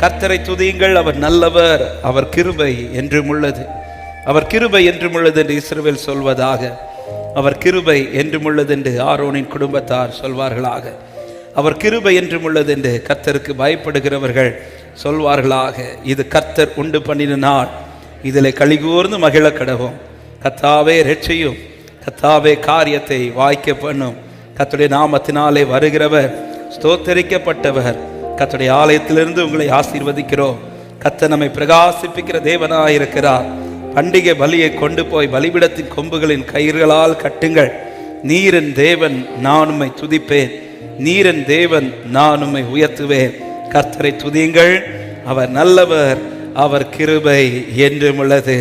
கர்த்தரை துதியுங்கள், அவர் நல்லவர், அவர் கிருபை என்றும் உள்ளது. அவர் கிருபை என்றும் உள்ளது என்று இஸ்ரவேல் சொல்வதாக. அவர் கிருபை என்றும் உள்ளது என்று ஆரோனின் குடும்பத்தார் சொல்வார்களாக. அவர் கிருபை என்றும் உள்ளது என்று கர்த்தருக்கு பயப்படுகிறவர்கள் சொல்வார்களாக. இது கர்த்தர் உண்டு பண்ணின நாள், இதில் களிகூர்ந்து மகிழ கடவோம். கர்த்தாவே இரட்சியும், கர்த்தாவே காரியத்தை வாய்க்க பண்ணும். கர்த்தருடைய நாமத்தினாலே வருகிறவர் ஸ்தோத்தரிக்கப்பட்டவர். கர்த்தருடைய ஆலயத்திலிருந்து உங்களை ஆசீர்வதிக்கிறோம். கர்த்தர் நம்மை பிரகாசிப்பிக்கிற தேவனாயிருக்கிறார். பண்டிகை பலியை கொண்டு போய் பலிபீடத்தின் கொம்புகளின் கயிறுகளால் கட்டுங்கள். நீரின் தேவன் நான் உம்மை துதிப்பேன், நீரின் தேவன் நான் உம்மை உயர்த்துவேன். கர்த்தரை துதியுங்கள், அவர் நல்லவர், அவர் கிருபை என்றும் உள்ளது.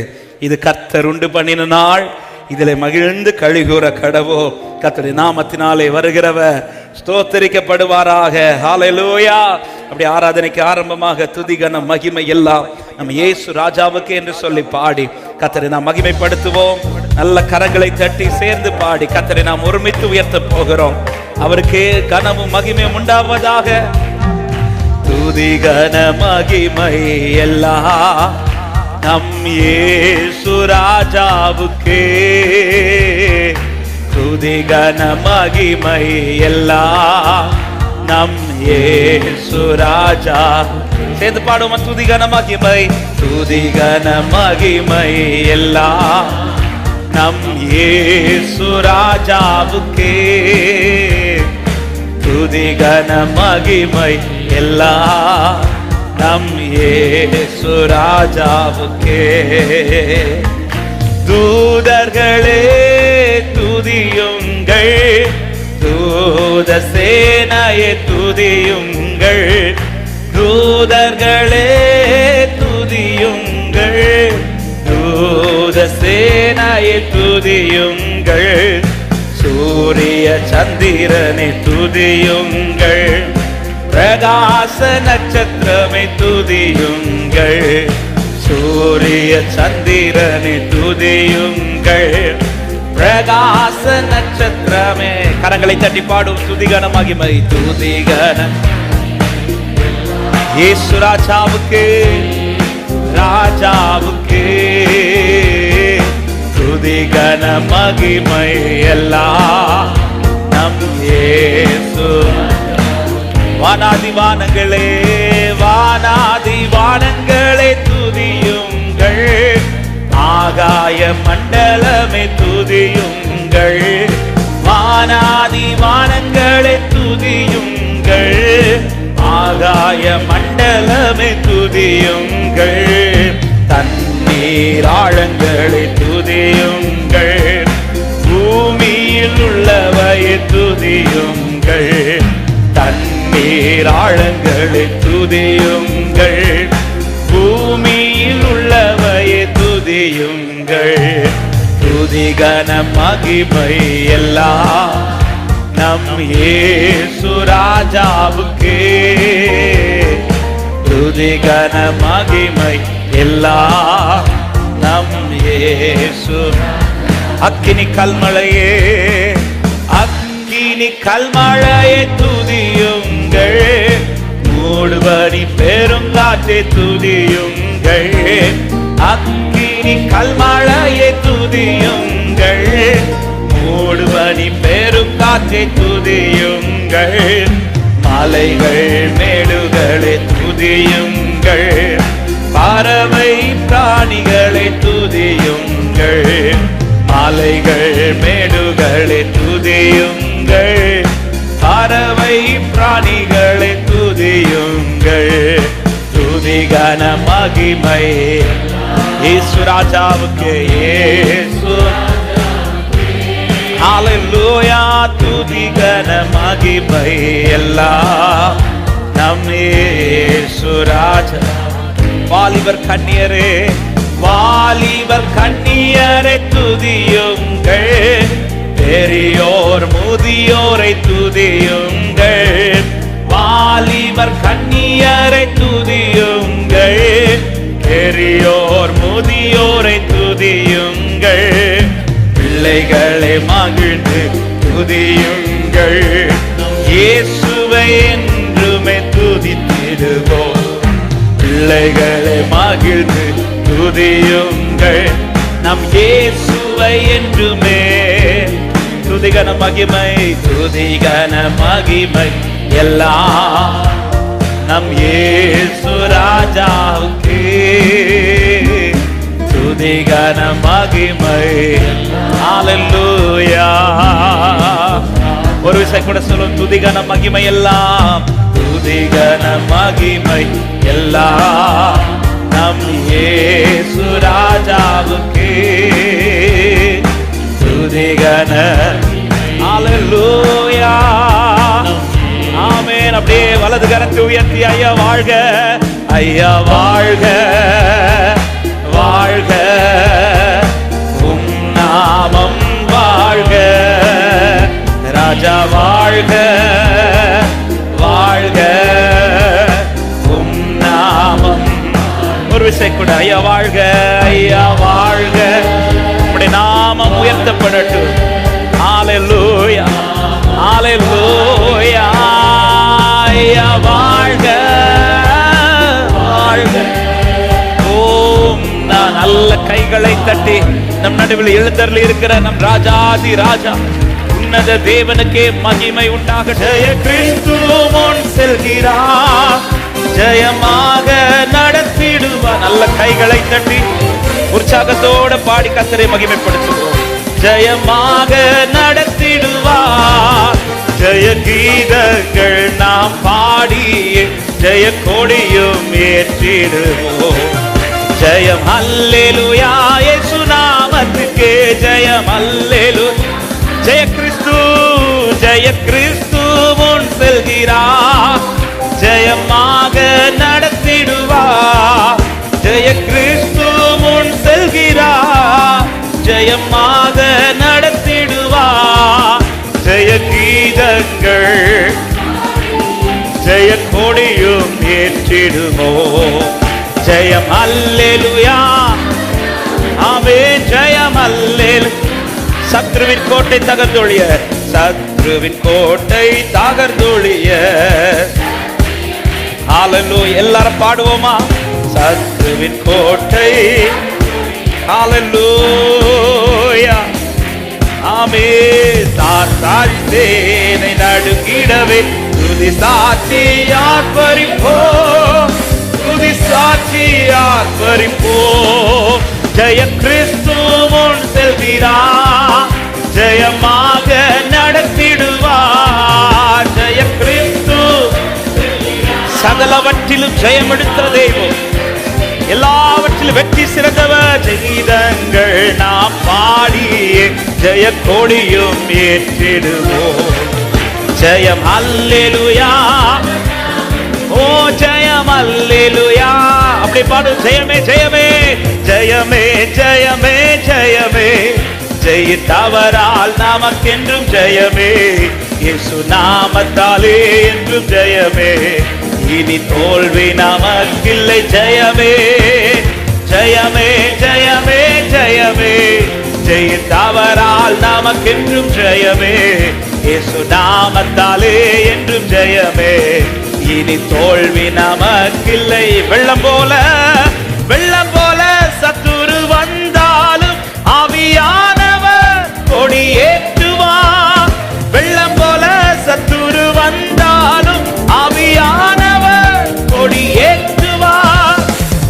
இது கர்த்தர் உண்டு பண்ணின நாள், இதில் மகிழ்ந்து கழிகூற கடவோ. கர்த்தருடைய நாமத்தினாலே வருகிறவர் ஸ்தோத்தரிக்கப்படுவாராக. ஹல்லேலூயா. அப்படி ஆராதனைக்கு ஆரம்பமாக துதி கன மகிமை எல்லாம் நம்ம இயேசு ராஜாவுக்கு என்று சொல்லி பாடி கர்த்தரை நாம் மகிமைப்படுத்துவோம். நல்ல கரங்களை தட்டி சேர்ந்து பாடி கர்த்தரை நாம் ஒருமித்து உயர்த்த போகிறோம். அவருக்கு கனமும் மகிமையும் உண்டாவதாக. துதி கன மகிமை எல்லாம் நம் இயேசு ராஜாவுக்கே. துதி கன மகிமை எல்லாம் நம் இயேசு ராஜா. சேர்ந்து பாடுவோம். துதி கன மகிமை, துதி கன மகிமை எல்லாம் நம் இயேசு ராஜாவுக்கே. துதி கன மகிமை எல்லாம் நம் இயேசு ராஜாவுக்கே. தூதர்களே துதியுங்கள், தூத சேனையே துதியுங்கள். தூதர்களே துதியுங்கள், தூத சேனையே துதியுங்கள். சூரிய சந்திரனை துதியுங்கள், பிரகாச நட்சத்திரமே துதியுங்கள். சூரிய சந்திரனை துதியுங்கள், பிரகாச நட்சத்திரமே. கரங்களை தட்டி பாடும். துதிகன மகிமை, துதிகன இயேசு ராஜாவுக்கு, ராஜாவுக்கு. துதிகன மகிமை எல்லாம் நம் இயேசு. வானாதி வானங்களே, வானாதி வானங்களே துதியுங்கள். ஆகாய மண்டலமே துதியுங்கள். வானாதி வானங்களே துதியுங்கள். ஆகாய மண்டலமே துதியுங்கள். தண்ணீர் ஆழங்களே துதியுங்கள். பூமியில் உள்ளவையே துதியுங்கள். தண்ணீர் ஆழங்களே துதியுங்கள். பூமியில் உள்ளவையே துதியுங்கள். துதிகன மகிமை எல்லாம் நம் இயேசு ராஜாவுக்கே. துதிகன மகிமை எல்லாம் நம் இயேசு. அக்கினி கல்மழையே, அக்கினி கல்மழையே துதியுங்கள். மூடுபனி பெருங்காற்றே துதியுங்கள். அக்கினி கல்மழையே துதியுங்கள். மூடுபனி பெருங்காற்றே துதியுங்கள். மலைகள் மேடுகளே துதியுங்கள். பறவை பிராணிகளை துதியுங்கள். மலைகள் மேடுகளே துதியுங்கள். பறவை பிராணிகளை துதியுங்கள். துதிகன மகிமை இயேசு ராஜாவுக்கு. இயேசு ஹல்லேலூயா. துதிகன மகிமை எல்லாம் நம் இயேசு ராஜா. வாலிபர் கன்னியரே, வாலிபர் கன்னியரை துதியுங்கள். பெரியோர் முதியோரை துதியுங்கள். வாலிபர் கன்னியரை துதியுங்கள். பெரியோர் முதியோரை துதியுங்கள். பிள்ளைகளை மகிழ்ந்து துதியுங்கள். இயேசுவை என்று பாடிடுவோம். பிள்ளைகளை மகிழ்ந்து துதியுங்கள் நம் இயேசுவை என்றுமே. துதிகன மகிமை, துதிகன மகிமை எல்லாம் நம் இயேசு ராஜாவுக்கே. துதிகன மகிமை, ஹல்லேலூயா. ஒரு விஷயம் கூட சொல்லும், துதிகன மகிமை எல்லாம், துதிகன மகிமை எல்லாம் நம் இயேசு ராஜாவுக்கே. துதிகன, ஹல்லேலூயா, ஆமென். அப்படியே வலது கரத்தை உயர்த்தி ஐயா வாழ்க, ஐயா வாழ்க, வாழ்க, உம் நாமம் வாழ்க, ராஜா வாழ்க, வாழ்க, உம் நாமம். ஒரு விஷயம் கூட, ஐயா வாழ்க, ஐயா வாழ்க, உம்முடைய நாமம் உயர்த்தப்படட்டும். ஹல்லேலூயா, ஹல்லேலூயா, ஐயா வாழ்க, வாழ்க. ஓம் நான் நல்ல கைகளை தட்டி நம் நடுவில் எழுந்தருளி இருக்கிற நம் ராஜாதி ராஜா உன்னத தேவனுக்கே மகிமை உண்டாக. ஜெய கிறிஸ்து முன் செல்கிறார், ஜெயமாக நடத்திடுவார். நல்ல கைகளை தட்டி உற்சாகத்தோட பாடி கர்த்தரை மகிமைப்படுத்துவோம். ஜெயமாக நடத்திடுவார், ஜெய கீதங்கள் நாம் பாடி ஜெய கொடியும் ஏற்றிடுவோம். ஜெயம் அல்லேலூயா, இயேசு நாமத்துக்கே ஜெயம் அல்லேலூயா. ஜெய கிறிஸ்து, ஜெய கிறிஸ்து முன் செல்கிறார், ஜெயமாக நடத்திடுவார். ஜெய கிறிஸ்து முன் செல்கிறார், ஜெயமாக நடத்திடுவார். ஜெய கீதங்கள் ஜெய கொடியும் ஏற்றிடுவோம். ஜெயம் அல்லேலூயா, ஆமென். ஜெயம் அல்லேலூயா. சத்ருவின் கோட்டை தகர்ந்தொழிய, சத்ருவின் கோட்டை தகர்ந்தொழிய. ஹல்லேலூயா, எல்லாரும் பாடுவோமா? சத்ருவின் கோட்டை, ஹல்லேலூயா, ஆமென். சாத்தானை நடுங்கிடவே துதி சாட்சியார் பறிப்போம், துதி சாட்சியார் பறிப்போம். ஜெய கிறிஸ்து முன் செல்கிறார், ஜெயமாக நடத்திடுவார். ஜெய கிறிஸ்து சகலவற்றிலும் ஜெயம் எடுத்த தெய்வம், எல்லாவற்றிலும் வெற்றி சிறந்தவர். கீதங்கள் நாம் பாடி ஜெய கொடியும் ஏற்றிடுவோம். ஜெயம் அல்லேலூயா, ஓ ஜெயம் அல்லேலூயா. அப்படி பாடு, ஜெயமே ஜெயமே ஜெயமே ஜெயமே ஜெயமே. ஜெயித்தவரால் நமக்கென்றும் ஜெயமே, இயேசு நாமத்தாலே என்றும் ஜெயமே. இனி தோல்வி நமக்கில்லை. ஜெயமே ஜெயமே ஜெயமே ஜெயமே. ஜெயித்தவரால் நமக்கென்றும் ஜெயமே, இயேசு நாமத்தாலே என்றும் ஜெயமே. இனி தோல்வி நமக்கில்லை. வெள்ளம் போல, வெள்ளம் போல சத்துரு வந்தாலும் ஆவியானவர் கொடியேற்றுவார். வெள்ளம் போல சத்துரு வந்தாலும் ஆவியானவர் கொடியேற்றுவார்.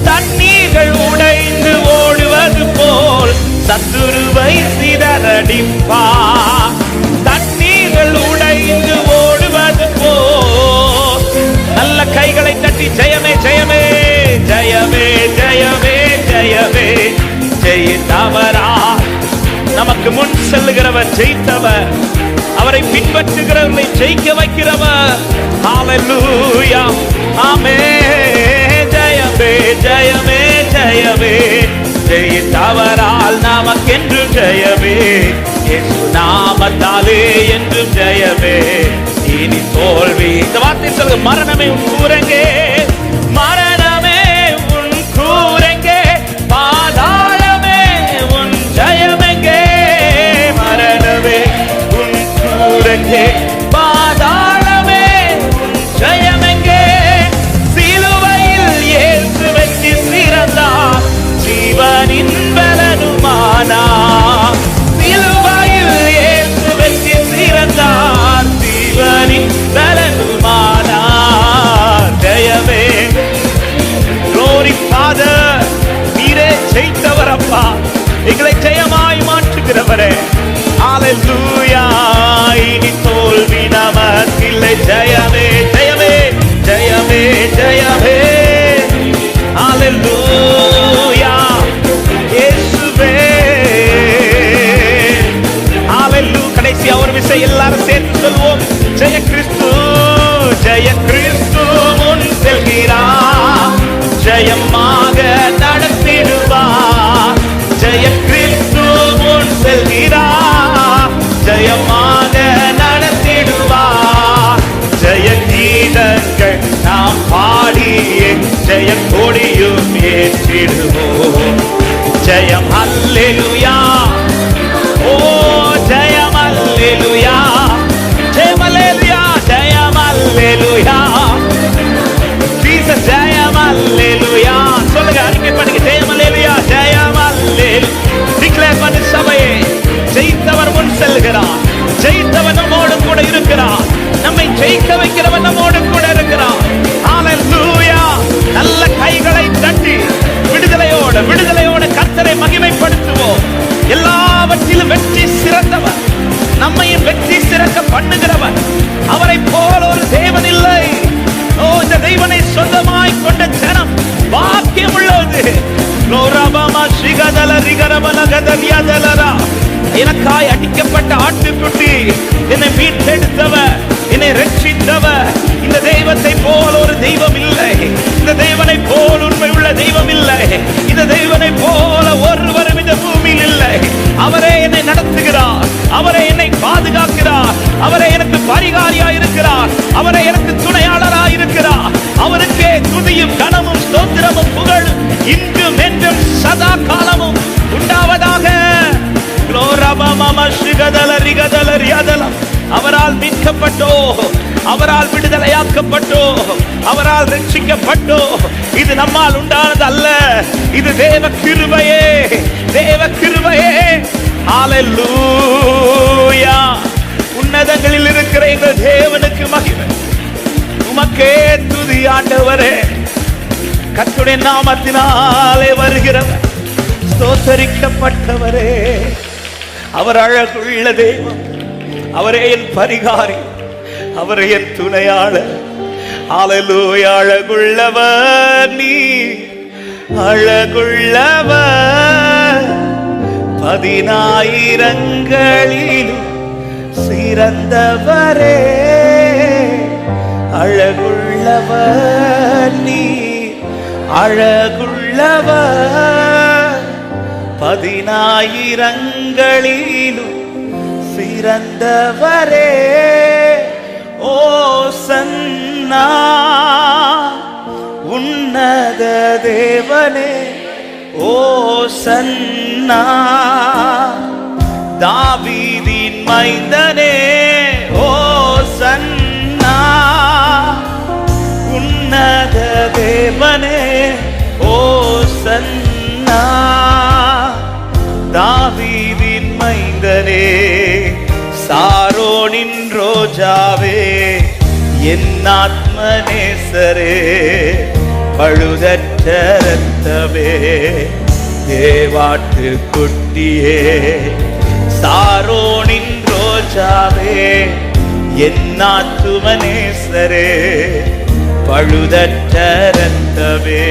தண்ணீர்கள் உடைந்து ஓடுவது போல் சத்துருவை சிதறடிப்பார். தண்ணீர்கள் உடைந்து ஓடுவது போல். நல்ல கைகளை தட்டி ஜெயமே ஜெயமே ஜெயமே ஜெயமே ஜெயமே. ஜெயித்தவரா, நமக்கு முன் செல்லுகிறவர் ஜெயித்தவர், அவரை பின்பற்றுகிறவர்களை ஜெயிக்க வைக்கிறவர். ஹல்லேலூயா, ஆமென். ஜெயமே ஜெயமே ஜெயமே. ஜெயித்தவரால் நமக்கென்று ஜெயமே, இயேசு நாமத்தாலே என்றும் ஜெயமே. இனி தோல்வி, இந்த வார்த்தை சொல்லுங்க, மரணமே உன் கூரங்கே, மரணமே உன் கூரங்கே, பாதாளமே உன் ஜெயமெங்கே. மரணமே உன் கூரங்கே, பாதாளமே உன் ஜெயமெங்கே. எல்லாரும் சேர்த்து சொல்வோம். ஜெய கிறிஸ்து, ஜெய கிறிஸ்து முன் செல்கிறார், ஜெயமாக நடத்திடுவார். ஜெய கிறிஸ்து முன் செல்கிறார், ஜெயமாக நடத்திடுவார். ஜெய கீதங்கள் நாம் பாடியே ஜெய கொடியும் ஏற்றிடுவோம். ஜெயம் அல்லேலூயா, ஓ ஜெயம் அல்லேலூயா, ஜெயம் அல்லேலூயா, ஜெயம் அல்லேலூயா, ஜீசஸ் ஜெயம் அல்லேலூயா. சொல்லுங்க, அறிக்கை பண்ணுங்க, ஜெயம் அல்லேலூயா, ஜெயம் அல்லேலூயா. டிக்ளேர் பண்ணு சபையே, ஜெயித்தவர் முன் செல்கிறார், ஜெயித்தவர் நம்மோடு கூட இருக்கிறார், நம்மை ஜெயிக்க வைக்கிறவன் நம்மோடு கூட இருக்கிறார். ஹalleluya. நல்ல கைகளை தட்டி விடுதலையோடு கர்த்தரை மகிமைப்படுத்துவோம். எல்லாவற்றிலும் வெற்றி சிறந்தவர், நம்மையும் வெற்றி சிறக்க பண்ணுகிறவர். அவரை போல ஒரு தேவன் இல்லை. இந்த தெய்வனை சொந்தமாய் கொண்ட ஜனம் பாக்கியம் உள்ளது. எனக்காய் அடிக்கப்பட்ட ஆட்டுக்குட்டி, என்னை மீட்டெடுத்தவர், என்னை ரட்சித்தவர். இந்த தெய்வத்தை போல ஒரு தெய்வம் இல்லை. இந்த தெய்வனை போல் உண்மை உள்ள தெய்வம் இல்லை. இந்த தெய்வனை போல ஒருவரும் இந்த பூமியில் இல்லை. அவரே என்னை நடத்துகிறார், அவரே என்னை பாதுகாக்கிறார், அவரே எனக்கு பரிகாரியாய் இருக்கிறார், அவரே எனக்கு துணையாளராய் இருக்கிறார். அவருக்கே துதியும் கனமும் ஸ்தோத்திரமும் புகழும் இன்றும் என்றும் சதா காலமும் உண்டாவதாக. அவரால் மீட்கப்பட்டோ, அவரால் விடுதலையாக்கப்பட்டோ, அவரால் ரட்சிக்கப்பட்டோ. இது நம்மால் உண்டானது அல்ல, இது தேவ கிருபையே, தேவ கிருபையே. ஹalleluya. உன்னதங்களில் இருக்கிற எங்கள் தேவனுக்கு மகிமை. உமக்கே துதி ஆண்டவரே. கர்த்தருடைய நாமத்தினாலே வருகிறவர், ஸ்தோத்தரிக்கப்பட்டவரே. அவர் அழகுள்ள தெய்வம், அவரே என் பரிகாரி, அவரே என் துணையாளர். ஹalleluya. அழகுள்ளவர் நீ, அழகுள்ளவர், 10,000ங்களிலும் சிறந்தவரே. அழகுள்ளவர் நீ, அழகுள்ளவர், 10,000ங்களிலும் சிறந்தவரே. ஓசன்னா உன்னத தேவனே, ஓசன்னா தாவீதின் மைந்தனே, ஓசன்னா உன்னத தேவனே, ஓசன்னா தாவீதின் மைந்தனே. சாரோனின் ரோஜாவே, என் ஆத்மநேசரே, பழுதற்ற இரத்தமே, தேவாட்டு குட்டியே. சாரோனின் ரோஜாவே, என் ஆத்துமநேசரே, பழுதற்ற இரத்தமே.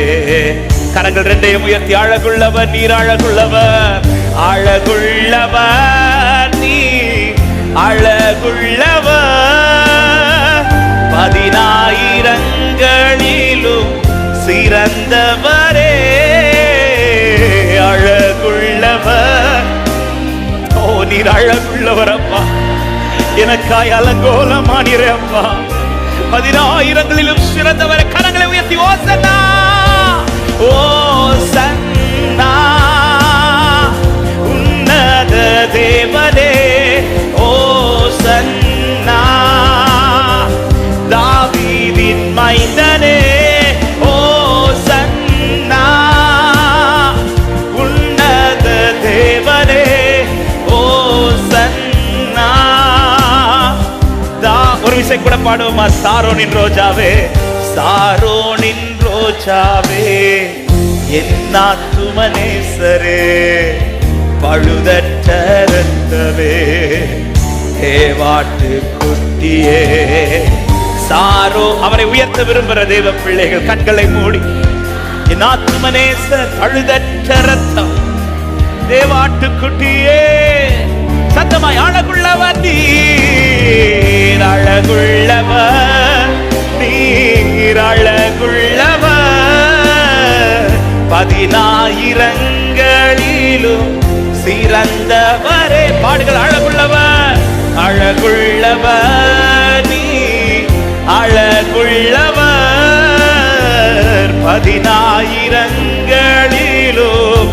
கரங்கள் ரெண்டையும் உயர்த்தி, அழகுள்ளவர் நீர், அழகுள்ளவர், அழகுள்ளவர் நீ, அழகுள்ளவர், 10,000ங்களிலும் சிறந்தவரே. அழகுள்ளவர், ஓ நீர் அழகுள்ளவர் அப்பா. எனக்காய் அலங்கோலமானீரே அப்பா. 10,000ங்களிலும் சிறந்தவரை. கரங்களை உயர்த்தி ஓசன்னா, ஓசன்னா உன்னத தேவனே, ஓசன்னா தாவீதின் மைந்தனே, ஓசன்னா உன்னத தேவனே, ஓசன்னா. ஒரு விஷயம் கூட பாடுவோமா? சாரோனின் ரோஜாவே, சாரோனின் ரோஜாவே, என் ஆத்துமநேசரே, பழுதற்ற இரத்தமே, தேவாட்டு குட்டியே. சாரோ அவரை உயர்த்த விரும்புகிற தேவ பிள்ளைகள் கண்களை மூடி, என் ஆத்துமநேசர், பழுதற்ற இரத்தம், தேவாட்டு குட்டியே. சத்தம் சத்தமாய் அழகுள்ளவர் நீர், அழகுள்ளவர் நீர், அழகுள்ளவர், 10,000ங்களிலும் சிறந்தவரே. பாடுகள். அழகுள்ளவர், அழகுள்ளவர் நீர், அழகுள்ளவர், 10,000ங்களிலும்.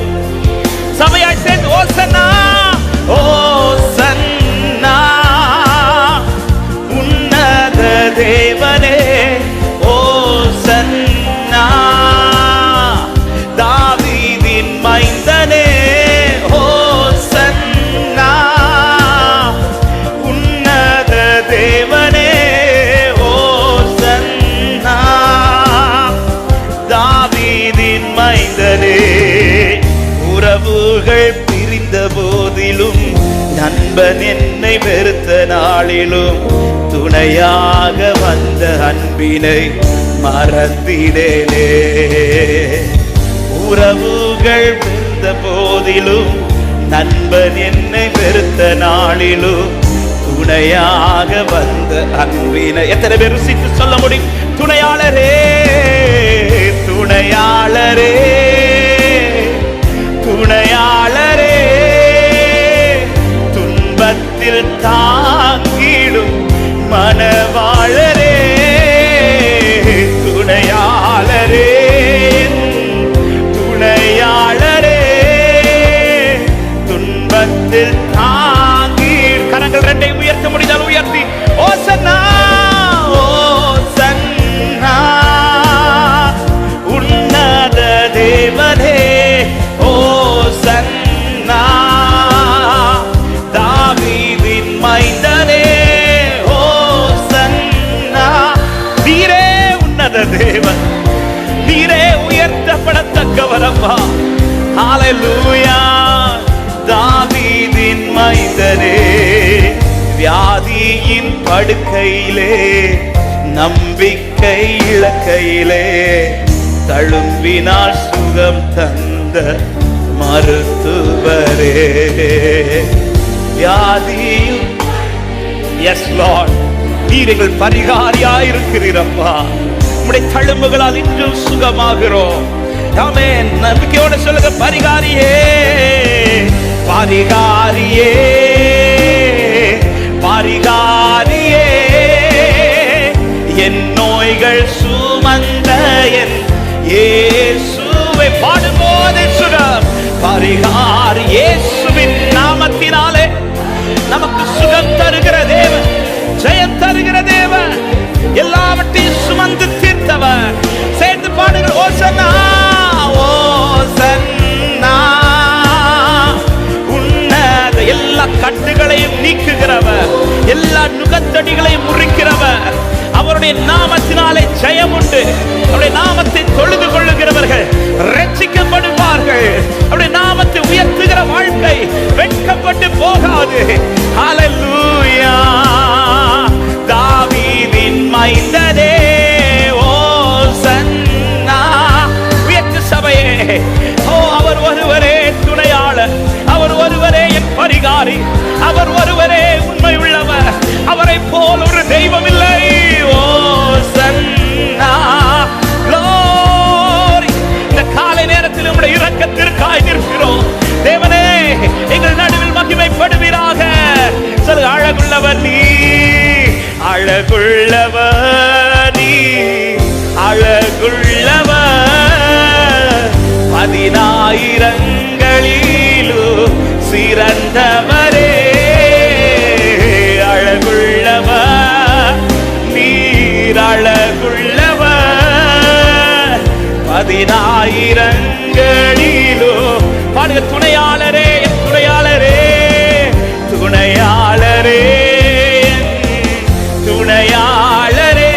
சபையாய் சேர்ந்து ஓசன்னா ஓசன்னா, உன்னத தேவனே ஓசன்னா, தாவீதின் மைந்தனே ஓசன்னா, உன்னத தேவனே ஓசன்னா, தாவீதின் மைந்தனே. உறவுகள் பிரிந்த போதிலும், நண்பன் என்னை வெறுத்த நாளிலும், துணையாக வந்த அன்பினை மறந்திடேனே. உறவுகள் பிரிந்த போதிலும், நண்பன் என்னை வெறுத்த நாளிலும், துணையாக வந்த அன்பினை. எத்தனை பேர் ருசித்து சொல்ல முடியும்? துணையாளரே, துணையாளரே, துணையாளரே, துன்பத்தில் தாங்கிடும் மனவாளரே, துணையாளரே, துணையாளரே, துன்பத்தில் தாங்கி. கரங்கள் ரெண்டையும் உயர்த்த முடிந்தால் உயர்த்தி ஓசன்னா ஓசன்னா, உன்னத தேவனே ஓசன்னா, தாவீதின் மைந்தனே ஓசன்னா. நீரே உன்னத தேவன், நீரே உயர்த்தப்படத்தக்கவர் அப்பா. ஹல்லேலூயா. தாவீதின் மைந்தனே, வியாதியின் படுக்கையிலே, நம்பிக்கை இழக்கையிலே, தழும்பினால் சுகம் தந்த மருத்துவரே. வியாதியும் எஸ் லார்ட், நீர் எங்கள் பரிகாரியாயிருக்கிறீரப்பா. உம்முடைய தழும்புகளால் இன்றும் சுகமாகிறோம். ஆமென். நம்பிக்கையோடு சொல்லுங்க, பரிகாரியே, பரிகாரியே, பரிகாரியே, என் நோய்கள் சுமந்த என் இயேசுவை. பாடும்போது சுகம். பரிகாரி இயேசுவின் நாமத்தினாலே நமக்கு சுகம் தருகிற தேவன், ஜெயம் தருகிற தேவன், எல்லாவற்றையும் சுமந்து தீர்த்தவர். சேர்ந்து பாடுங்கள். ஓசன்னா ஓசன்னா, உன்னத. எல்லா கட்டுகளையும் நீக்குகிறவர், எல்லா நுகத்தடிகளையும் முறிக்கிறவர். அவருடைய நாமத்தினாலே ஜெயம் உண்டு. அவருடைய நாமத்தை தொழுது கொள்ளுகிறவர்கள் ரட்சிக்கப்படுவார்கள். அவருடைய நாமத்தை உயர்த்துகிற வாழ்க்கை வெட்கப்பட்டு போகாது. ஹல்லேலூயா. தாவீதின் மைந்தனே ஓசன்னா. உயர்த்து சபையே. ஓ, அவர் ஒருவரே துணையாளர், அவர் ஒருவரே என் பரிகாரி, அவர் ஒருவரே உண்மை உள்ளவர். அவரை போல் ஒரு தெய்வம் இல்லை. ஓசன்னா. glory. இந்த காலை நேரத்தில் உம்முடைய இரக்கத்திற்காய் நிற்கிறோம் தேவனே. எங்கள் நடுவில் மகிமைப்படுவீராக. சொல்லுங்க, அழகுள்ளவர் நீ, அழகுள்ளவர் நீ, அழகுள்ளவர், 10,000ங்களிலும் சிறந்தவரே. அழகுள்ளவர் நீர், அழகுள்ளவர், 10,000ங்களிலும். பாடுங்க. துணையாளரே, துணையாளரே, துணையாளரே, துணையாளரே,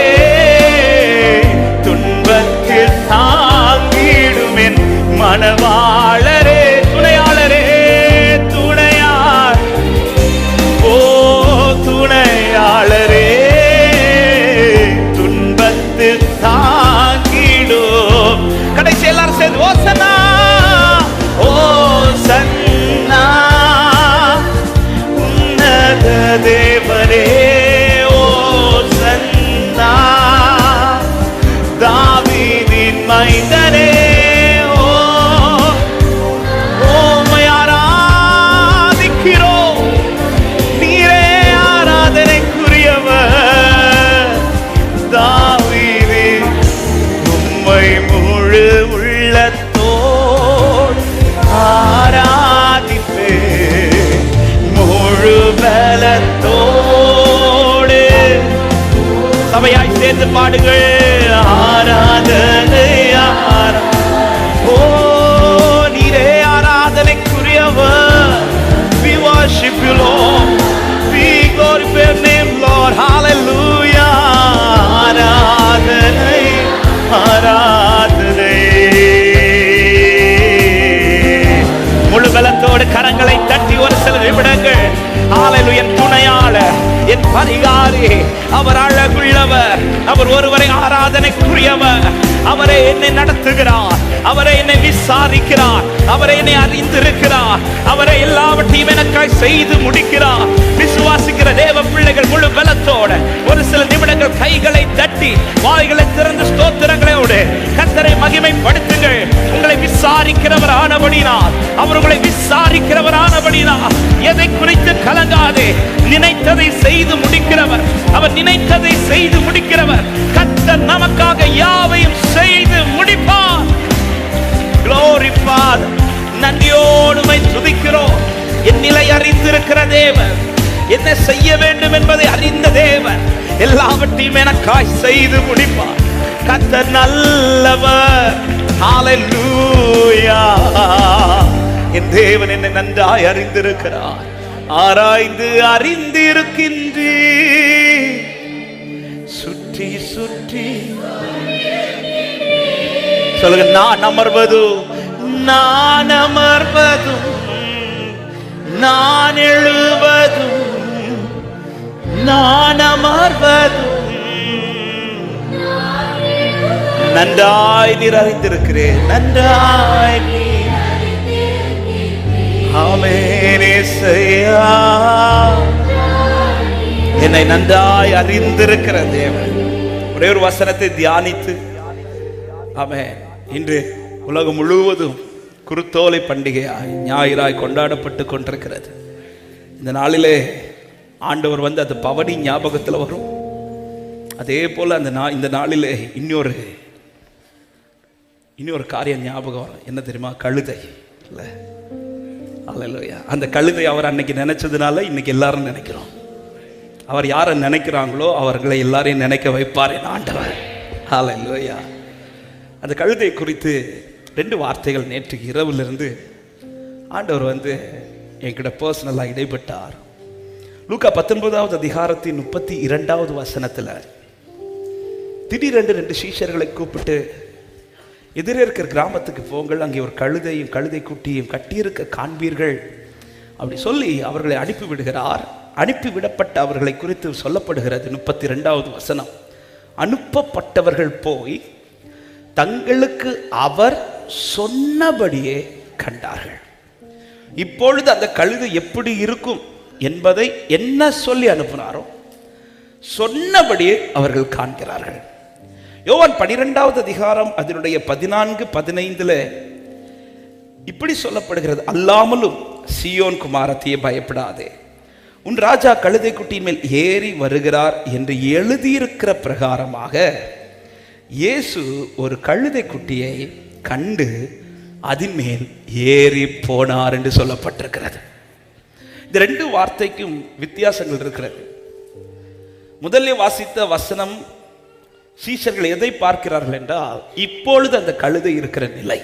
துன்பத்தில் தாங்கிடும் என் மனவாளரே. துணையாளரே, துணையாள். ஓ, துணையாளரே, துன்பத்தில் தாங்கிடும். கடைசி எல்லாரும் சேர்ந்து ஓசன்னா ஓசன்னா. பாடுங்கள். ஆராதனை ஓ நீரே ஆராதனைக்குரியவர். We worship you Lord, we glorify your name Lord, hallelujah. ஆராதனை ஆராதனை. முழு பலத்தோடு கரங்களை தட்டி ஒரு சில நிமிடங்கள் ஹalleluya. என் துணையாளர், என் பரிகாரி, அவர் அழகுள்ளவர், அவர் ஒருவரை ஆராதனைக்குரியவர். அவரை என்னை நடத்துகிறார், அவரை என்னை விசாரிக்கிறார், அவரை என்னை அறிந்திருக்கிறார், அவரை எல்லாவற்றையும் எனக்காய் செய்து முடிக்கிறார். விசுவாசிக்கிற தேவ பிள்ளைகள் முழு பலத்தோட ஒரு சில நிமிடங்கள் கைகளை தட்டி வாய்களை திறந்து ஸ்தோத்திரங்களோடு கர்த்தரை மகிமைப்படுத்துங்கள். உங்களை விசாரிக்கிறவர் ஆனபடினால், அவர் உங்களை விசாரிக்கிறவர் ஆனபடினால் எதை குறித்து கலங்காதே. நினைத்ததை செய்து முடிக்கிறவர், அவர் நினைத்ததை செய்து முடிக்கிறவர். கர்த்தர் நமக்காக யாவையும் செய்து முடிப்பார். Glory Father, நன்றியோடு உம்மை துதிக்கிறோம். என் நிலை அறிந்திருக்கிற தேவன், என்ன செய்ய வேண்டும் என்பதை அறிந்த தேவன், எல்லாவற்றையும் எனக்காய் செய்து முடிப்பார். கர்த்தர் நல்லவர், ஹalleluya. என் தேவன் என்னை நன்றாய் அறிந்திருக்கிறார். ஆராய்ந்து அறிந்திருக்கின்றீ, சுற்றி சுற்றி சொல்லுங்க. நான் அமர்வதும் நான் அமர்வதும் நான் எழுவதும் நான் அமர்வதும் நன்றாய் நீர் அறிந்திருக்கிறேன். நன்றாய் நீ என்னை நன்றாய் அறிந்திருக்கிற தேவன். ஒரே ஒரு வசனத்தை தியானித்து ஆமென். இன்று உலகம் முழுவதும் குருத்தோலை பண்டிகையாய் ஞாயிறாய் கொண்டாடப்பட்டு கொண்டிருக்கிறது. இந்த நாளிலே ஆண்டவர் வந்து அந்த பவனி ஞாபகத்தில் வரும். அதே போல இந்த நாளிலே இன்னொரு காரியம் ஞாபகம் வரும். என்ன தெரியுமா? கழுதை இல்லை, அல்லேலூயா. அந்த கழுதை அவர் அன்னைக்கு நினைச்சதுனால இன்னைக்கு எல்லாரும் நினைக்கிறோம். அவர் யாரை நினைக்கிறாங்களோ அவர்களை எல்லாரையும் நினைக்க வைப்பார் என் ஆண்டவர். அல்லேலூயா. அந்த கழுதை குறித்து 2 வார்த்தைகள் நேற்று இரவிலிருந்து ஆண்டவர் வந்து என்கிட்ட பர்சனலாக இடைப்பட்டார். லூக்கா 19வது அதிகாரத்தின் 32வது வசனத்தில் திடீரென்று 2 சீஷர்களை கூப்பிட்டு எதிரே இருக்கிற கிராமத்துக்கு போங்கள், அங்கே ஒரு கழுதையும் கழுதை குட்டியும் கட்டியிருக்க காண்பீர்கள் அப்படி சொல்லி அவர்களை அனுப்பிவிடுகிறார். அனுப்பிவிடப்பட்ட அவர்களை குறித்து சொல்லப்படுகிறது 32வது வசனம். அனுப்பப்பட்டவர்கள் போய் தங்களுக்கு அவர் சொன்னபடியே கண்டார்கள். இப்பொழுது அந்த கழுதை எப்படி இருக்கும் என்பதை என்ன சொல்லி அனுப்பினாரோ சொன்னபடியே அவர்கள் காண்கிறார்கள். யோவான் 12வது அதிகாரம் அதனுடைய 14-15 இப்படி சொல்லப்படுகிறது. அல்லாமலும் சீயோன் குமாரத்தியே பயப்படாதே, உன் ராஜா கழுதை குட்டியின் மேல் ஏறி வருகிறார் என்று எழுதியிருக்கிற பிரகாரமாக இயேசு ஒரு கழுதை குட்டியை கண்டு அதன் மேல் ஏறி போனார் என்று சொல்லப்பட்டிருக்கிறது. இந்த 2 வார்த்தைக்கும் வித்தியாசங்கள் இருக்கிறது. முதலில் வாசித்த வசனம் சீஷர்கள் எதை பார்க்கிறார்கள் என்றால் இப்பொழுது அந்த கழுதை இருக்கிற நிலை.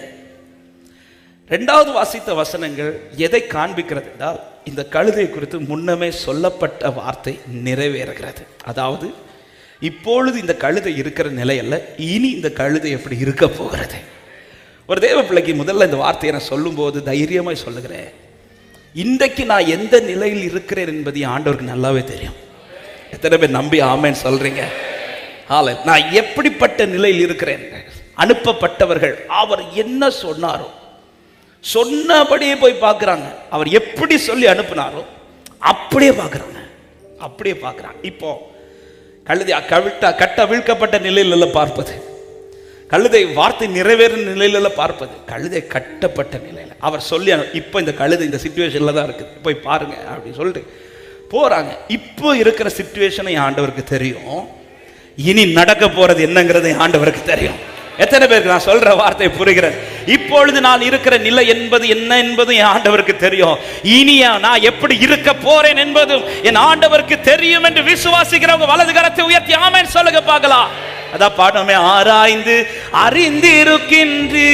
2வது வாசித்த வசனங்கள் எதை காண்பிக்கிறது என்றால் இந்த கழுதை குறித்து முன்னமே சொல்லப்பட்ட வார்த்தை நிறைவேறுகிறது. அதாவது இப்பொழுது இந்த கழுதை இருக்கிற நிலை அல்ல, இனி இந்த கழுதை எப்படி இருக்க போகிறது. ஒரு தேவ பிள்ளைக்கு முதல்ல இந்த வார்த்தையை நான் சொல்லும்போது தைரியமாய் சொல்லுகிறேன், இன்றைக்கு நான் எந்த நிலையில் இருக்கிறேன் என்பது ஆண்டவருக்கு நல்லாவே தெரியும். எத்தனை பேர் நம்பி ஆமென் சொல்றீங்க? நான் எப்படிப்பட்ட நிலையில் இருக்கிறேன். அனுப்பப்பட்டவர்கள் அவர் என்ன சொன்னாரோ சொன்னபடியே போய் பார்க்குறாங்க. அவர் எப்படி சொல்லி அனுப்பினாரோ அப்படியே பார்க்குறாங்க. இப்போ கழுதை கட்ட வீழ்க்கப்பட்ட நிலையில பார்ப்பது, கழுதை வார்த்தை நிறைவேறும் நிலையில பார்ப்பது, கழுதை கட்டப்பட்ட நிலையில் அவர் சொல்லி இப்போ இந்த கழுதை இந்த சிச்சுவேஷன்ல தான் இருக்குது, போய் பாருங்க அப்படின்னு சொல்லிட்டு போறாங்க. இப்போ இருக்கிற சிச்சுவேஷனை ஆண்டவருக்கு தெரியும், இனி நடக்க போறது என்னங்கிறது ஆண்டவருக்கு தெரியும். எத்தனை பேருக்கு நான் சொல்ற வார்த்தை புரிகிறது? இப்பொழுது நான் இருக்கிற நிலை என்பது என்ன என்பது என் ஆண்டவருக்கு தெரியும். இனியா நான் எப்படி இருக்க போறேன் என்பதும் என் ஆண்டவருக்கு தெரியும் என்று விசுவாசிக்கிறவங்க வலது கரத்தை உயர்த்தி ஆமென் சொல்லுங்க பார்க்கலாம். அதான் பாடமே, ஆராய்ந்து அறிந்திருக்கின்றீ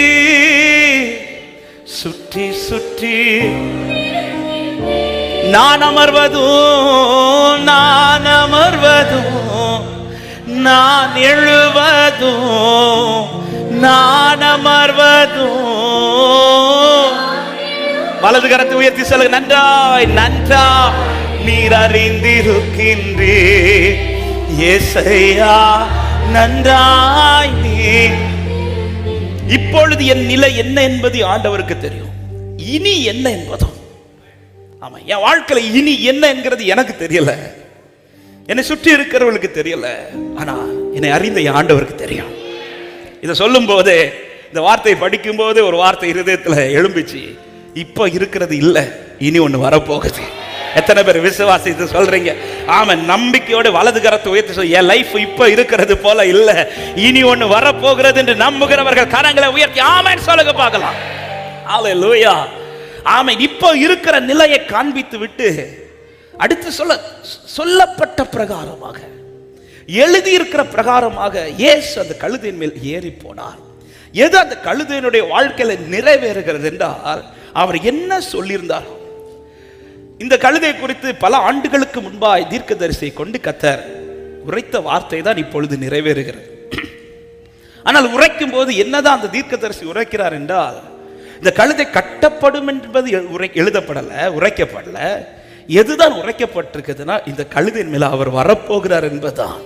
சுற்றி சுற்றி நான் அமர்வதும் நான் எழுவதும் நான் அமர்வதும். வலது கரத்தை உயர்த்தி சொல்லுங்க, நன்றாய் நீர் அறிந்திருக்கின்றே ஏசையா, நன்றாய் நீ. இப்பொழுது என் நிலை என்ன என்பது ஆண்டவருக்கு தெரியும். இனி என்ன என்பதும், ஆமா, என் வாழ்க்கையில இனி என்ன என்கிறது எனக்கு தெரியல, என்னை சுற்றி இருக்கிறவர்களுக்கு தெரியல, ஆனா என்னை அறிந்த என் ஆண்டவருக்கு தெரியும். இதை சொல்லும் போது, இந்த வார்த்தையை படிக்கும் போது ஒரு வார்த்தை இருதயத்துல எழும்பிச்சு, இப்ப இருக்கிறது இல்ல, இனி ஒண்ணு வரப்போகுது. எத்தனை பேர் விசுவாசித்து சொல்றீங்க? ஆமா, நம்பிக்கையோட வலது கரத்தை உயர்த்தி சொல்லி, என் லைஃப் இப்ப இருக்கிறது போல இல்ல, இனி ஒண்ணு வரப்போகிறது என்று நம்புகிறவர்கள் கரங்களை உயர்த்தி ஆமென் சொல்லுங்க பார்க்கலாம். ஹல்லேலூயா. ஆமென். இப்போ இருக்கிற நிலையை காண்பித்து விட்டு அடுத்து சொல்லப்பட்ட பிரகாரமாக, எழுதியிருக்கிற பிரகாரமாக இயேசு அந்த கழுதையின் மேல் ஏறி போனார். எது அந்த கழுதையினுடைய வாழ்க்கையில நிறைவேறுகிறது என்றால், அவர் என்ன சொல்லியிருந்தார்? இந்த கழுதை குறித்து பல ஆண்டுகளுக்கு முன்பாய் தீர்க்கதரிசியை கொண்டு கர்த்தர் உரைத்த வார்த்தை தான் இப்பொழுது நிறைவேறுகிறது. ஆனால் உரைக்கும் போது என்னதான் அந்த தீர்க்கதரிசி உரைக்கிறார் என்றால், இந்த கழுதை கட்டப்படும் என்பது எழுதப்படல, உரைக்கப்படல. எதுதான் உரைக்கப்பட்டிருக்குதுன்னா, இந்த கழுதையின் மேல அவர் வரப்போகிறார் என்பதுதான்.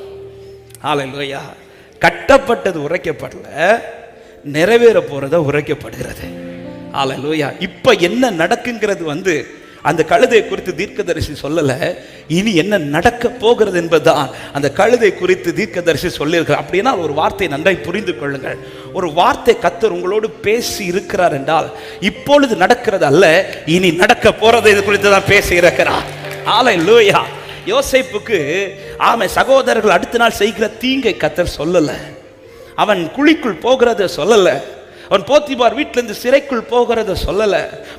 ஹல்லேலூயா. கட்டப்பட்டது உரைக்கப்படல, நிறைவேற போறத உரைக்கப்படுகிறது. ஹல்லேலூயா. இப்ப என்ன நடக்குங்கிறது அந்த கழுதை குறித்து தீர்க்கதரிசி சொல்லல, இனி என்ன நடக்க போகிறது என்பதுதான் அந்த கழுதை குறித்து தீர்க்கதரிசி சொல்லியிருக்கிறார். அப்படின்னா ஒரு வார்த்தை நன்றாய் புரிந்து கொள்ளுங்கள். ஒரு வார்த்தை கர்த்தர் உங்களோடு பேசி இருக்கிறார் என்றால், இப்பொழுது நடக்கிறது அல்ல, இனி நடக்க போறது இது குறித்து தான் பேசி இருக்கிறார். ஹல்லேலூயா. யோசேப்புக்கு சகோதரர்கள் அடுத்த நாள் செய்கிற தீங்கை கர்த்தர் சொல்லல, அவன் குழிக்குள் போகிறத சொல்லல, அவன் போத்திபார் வீட்டிலிருந்து சிறைக்குள் போகிறத சொல்லல,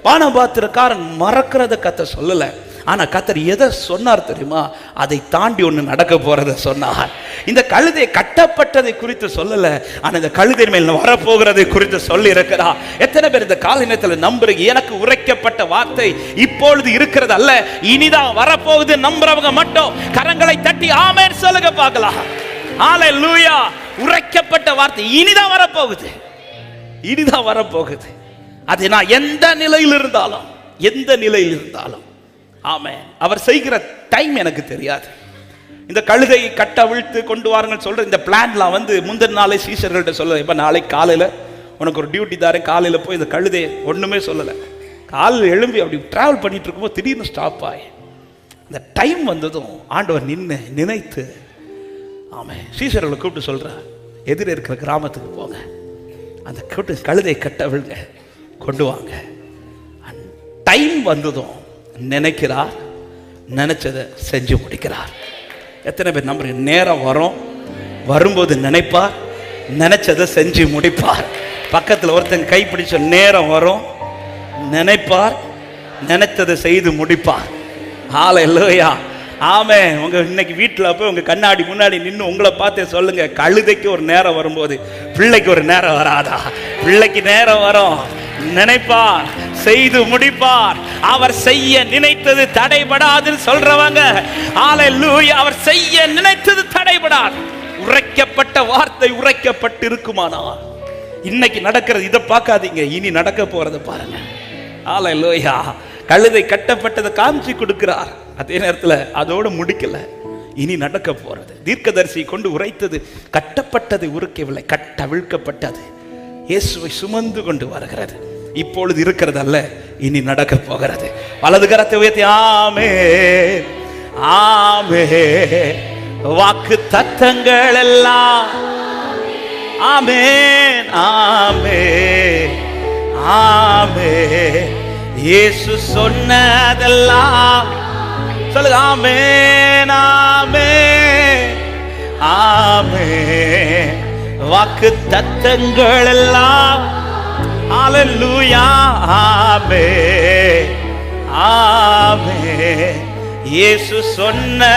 பானபாத்திரக்காரன் மறக்கிறத கர்த்தர் சொல்லல. ஆனா கர்த்தர் எதை சொன்னார் தெரியுமா? அதை தாண்டி ஒண்ணு நடக்க போறத சொன்னார். இந்த கழுதை கட்டப்பட்டதை குறித்து சொல்லல, ஆனா இந்த கழுதை மேல் வரப்போகிறதை குறித்து சொல்லி இருக்கிறார். எத்தனை பேர் இந்த கால நேரத்தில் நம்புறீங்க? எனக்கு உரைக்கப்பட்ட வார்த்தை இப்பொழுது இருக்கிறது அல்ல, இனிதான் வரப்போகுது நம்புறவங்க மட்டும் கரங்களை தட்டி ஆமென் சொல்லுங்க பார்க்கலாம். ஹல்லேலூயா. உரைக்கப்பட்ட வார்த்தை இனிதான் வரப்போகுது, இனிதான் வரப்போகுது. அது நான் எந்த நிலையில் இருந்தாலும் ஆமென். அவர் செய்கிற டைம் எனக்கு தெரியாது. இந்த கழுதையை கட்ட அவிழ்த்து கொண்டு வாருங்கள் சொல்ற இந்த பிளான்லாம் முந்தின நாளே சீஷர்கள்ட்ட சொல்ல, இப்ப நாளைக்கு காலையில உனக்கு ஒரு டியூட்டி தாரேன், காலையில போய் இந்த கழுதையை ஒண்ணுமே சொல்லல. காலையில் எழும்பி அப்படி டிராவல் பண்ணிட்டு இருக்கும்போது திடீர்னு ஸ்டாப் ஆகி, இந்த டைம் வந்ததும் ஆண்டவர் நினைத்து ஆமென் சீஷர்களை கூப்பிட்டு சொல்றார், எதிர இருக்கிற கிராமத்துக்கு போங்க, அந்த கழுதை கட்ட விழுங்க, கொண்டு வாங்க. டைம் வந்ததும் நினைக்கிறார், நினைச்சதை செஞ்சு முடிக்கிறார். எத்தனை பேர் நம்புறீங்க? நேரம் வரும்போது நினைப்பார், நினைச்சதை செஞ்சு முடிப்பார். பக்கத்தில் ஒருத்தன் கைப்பிடிச்ச, நேரம் வரும், நினைப்பார், நினைத்ததை செய்து முடிப்பார். ஹல்லேலூயா. ஆமென். உங்க இன்னைக்கு வீட்டில் போய் உங்க கண்ணாடி முன்னாடி நின்று உங்களை பார்த்தே சொல்லுங்க, கழுதைக்கு ஒரு நேரம் வரும்போது பிள்ளைக்கு ஒரு நேரம் வராதா? பிள்ளைக்கு நேரம் வரும், நினைப்பார், செய்து முடிப்பார். அவர் செய்ய நினைத்தது தடைபடாது சொல்றவங்க ஹல்லேலூயா. அவர் செய்ய நினைத்தது தடைபடாது. உரைக்கப்பட்ட வார்த்தை உரைக்கப்பட்டு இருக்குமானால் இன்னைக்கு நடக்கிறது இதை பார்க்காதீங்க, இனி நடக்க போறதை பாருங்க. ஹல்லேலூயா. கழுதை கட்டப்பட்டதை காமிச்சு கொடுக்கிறார். அதே நேரத்தில் அதோடு முடிக்கல, இனி நடக்க போறது. தீர்க்கதரிசி கொண்டு உரைத்தது கட்டப்பட்டதை உருக்கவில்லை, கட்டவிழ்க்கப்பட்டது இயேசுவை சுமந்து கொண்டு வருகிறது. இப்பொழுது இருக்கிறது அல்ல, இனி நடக்க போகிறது. வலது கரத்தை உயர்த்தி ஆமென் ஆமென். வாக்கு தத்தங்கள் எல்லாம் ஆமென் ஆமென் ஆமென். இயேசு சொன்னதெல்லாம் சொல்லுங்க, ஆமென் ஆமென் ஆமென். வாக்கு தத்தங்கள் எல்லாம் ஹல்லேலூயா ஆமென் ஆமென். இயேசு சொன்ன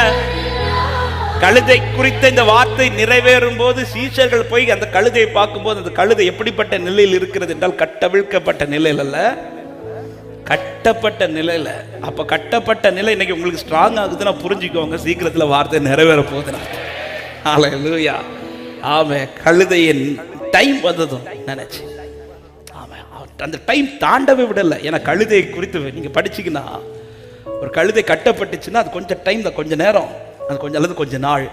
கழுதை குறித்த இந்த வார்த்தை நிறைவேறும் போது சீஷர்கள் போய் அந்த கழுதையை பார்க்கும்போது அந்த கழுதை எப்படிப்பட்ட நிலையில் இருக்கிறது என்றால் கட்டவிழ்க்கப்பட்ட நிலையில் அல்ல, கட்டப்பட்ட நிலையில. அப்ப கட்டப்பட்ட நிலை இன்னைக்கு உங்களுக்கு ஸ்ட்ராங் ஆகுதுன்னா புரிஞ்சுக்கோங்க, சீக்கிரத்தில் வார்த்தை நிறைவேற போகுதுன்னா. ஹல்லேலூயா ஆமென். கழுதையின் டைம் வந்ததும் நினைச்சு அந்த டைம் தாண்டவே விடலை. ஏன்னா கழுதை குறித்து நீங்க படிச்சீங்கன்னா ஒரு கழுதை கட்டப்பட்டுச்சுன்னா அது கொஞ்சம் டைம் தான், கொஞ்சம் நேரம், அது கொஞ்சம் அல்லது கொஞ்சம் நாள்.